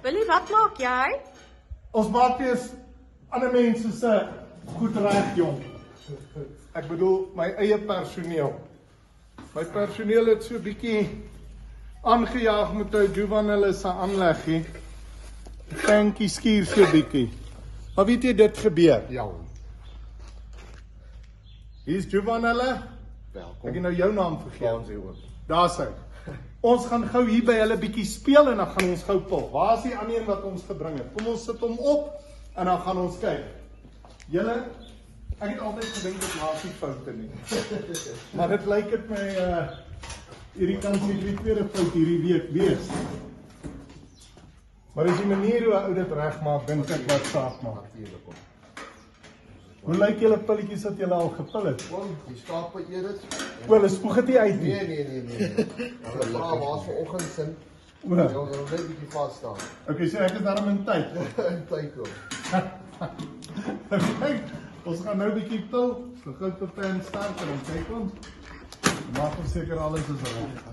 Willie, wat maak jy? Ons maak weer ander mense se goed reg, jong. Ek bedoel my eie personeel. My personeel het so 'n bietjie aangejaag met ou Jovan hulle se aanleggie. Fankie skuur so 'n bietjie. Maar weet jy dit gebeur? Ja, Hier is Jovan hulle. welkom. Ek het nou jou naam vergeet. Ons hier ook. Daar's hy. Ons gaan gou hier by hulle bietjie speel en dan gaan ons gou pil. Waar is die ander een wat ons gebring het? Kom ons sit hom op en dan gaan ons kyk. Julle, ek het altyd gedink dit laat nie foute nie. Maar dit lyk dit my hierdie kan die tweede fout hierdie week wees. Maar is die manier hoe 'n ou dit regmaak, dink ek wat saak maak. Natuurlijk ook. Hoe lyk julle pilletjies wat julle al gepil het? Kom, die skape eet dit. Hulle spoeg dit nie uit nie. Nee. Hulle vra waar's vanoggend sin. O. Ja, ons wil net 'n bietjie vas staan. Okay, so ek is daarom in tyd. Kyk hoor. Kijk, ons gaan nou 'n bietjie pil. So gou tot pen start en dan kyk ons. Maak ons seker alles is reg.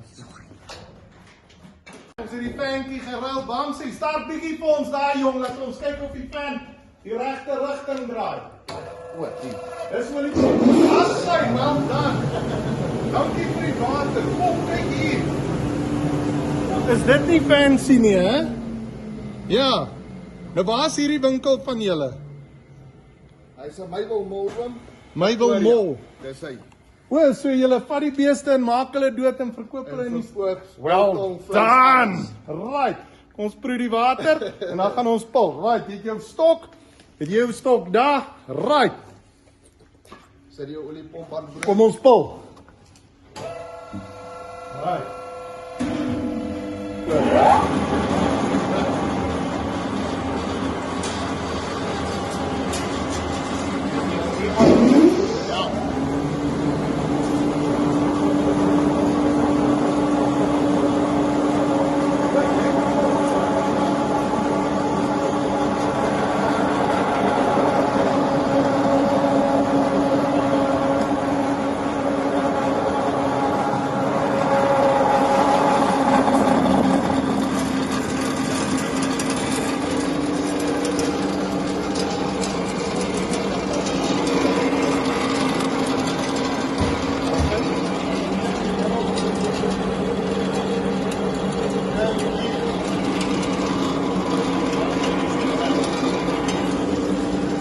Ons het die fankie geruil, Bamsie, start bietjie vir ons daar jong, laat ons kyk of die fan die regte rigting draai. O, die. Dis wel iets. Assai, man, dan. Dankie vir die water. Kom kyk hier. Is dit nie fancy nie, hè? Ja. Nou waar is hierdie winkel van julle? Hy's 'n Mabel Mall oom. Mabel Mall. Dis hy. O, so julle vat die beeste en maak hulle dood en verkoop hulle in die verkoop. Well done. Right. Ons proe die water en dan gaan ons pil. Right, het jy jou stok? Het jy jou stok daar? Right. Sit jou oliepomp aan brood. Kom ons pil. Right.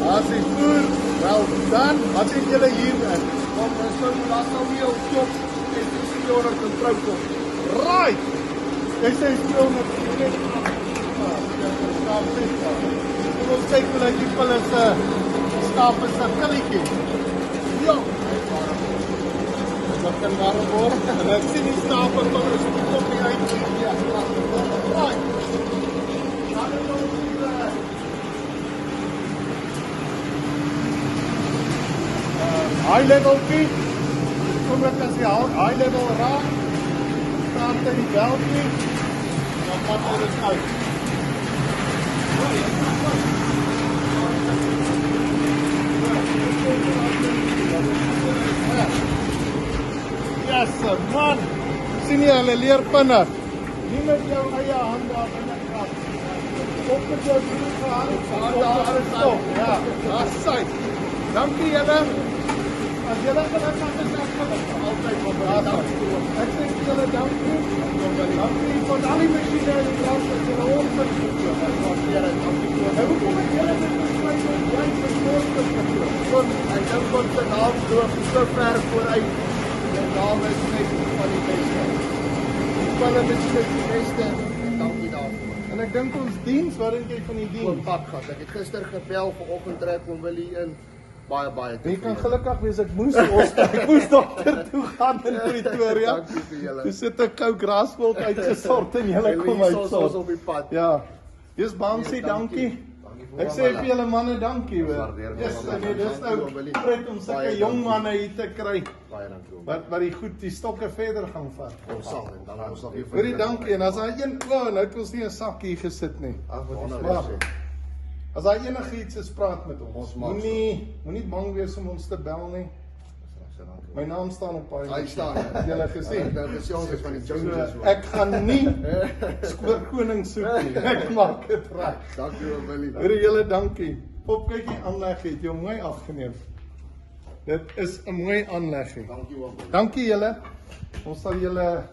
As die voer, wel dan, wat het julle hier in? Kom, ons sou laat nou nie op top en dis die jare kan trou kom. Right! Jy sê speel met die Kom ons kyk hoe lyk die pille se skape se killetjie. Ja! Wat kan warm word? En ek sien die skape kom is op die uit. Ja, right! Dan is ons high level key. Kom ek as die high level raak. Start by die beltjie. Dan gaan ons uit. Yes, man. Sien jy hulle leerpinne? Nie met jou eie hand daar binne krap. Op met jou hand. Daar is stop. Ja, daar's sy. Dankie julle. As julle gelukkig is, ek gaan altyd van dankie. Ek sê julle dankie. Dankie vir al die masjiene en die klas wat julle ons het gedoen. Ek waardeer dit. Dankie. En hoekom het julle dit besluit om jy vir ons te doen? Want ek dink ons se naam loop so ver vooruit. En naam is net van die beste. Die spanne is net die beste. Dankie daarvoor. En ek dink ons diens, wat dink jy van die Kom diens? padgas. Ek het gister gebel vanoggend trek om Willie in. Baie Jy kan gelukkig wees, ek moes dokter toe gaan in Pretoria. Dankie vir julle. Toe sit ek kou grasveld uitgesort en julle kom Ons uitsort. op die pad. Ja. Dis Bamsie, dankie. Ek sê vir julle manne dankie hoor. waardeer dit. Yes, nee, dis nou pret om sulke Baie jong dankie. manne hier te kry. Baie dankie. Wat die goed die stokke verder gaan vat. Ons sal en dan ons nog hier Hoorie, dankie. En as daai een nou het ons nie 'n sak hier gesit nie. Ag, wat is Ja. dit? As daar enigiets is, praat met ons. Ons maak Moenie bang wees om ons te bel nie. My naam staan op daai. Hy staan. Julle gesien. Dat is jongens van die So, Joneses. ek gaan nie skoorkoning soek nie. Ek maak dit reg. Dankie Willie. Here julle dankie. Opkykie aanleg het jou mooi afgeneem. Dit is 'n mooi aanleg. Dankie oom. Dankie julle. Ons sal julle 'n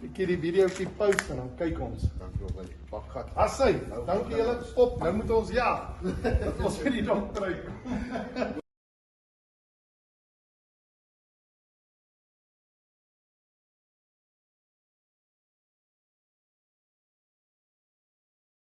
bietjie die videoetjie pause en dan kyk ons. Dankie oom Willie. Pak gat. Assy, dankie julle. Stop. Nou moet ons ja. Ons vir die dokter uit.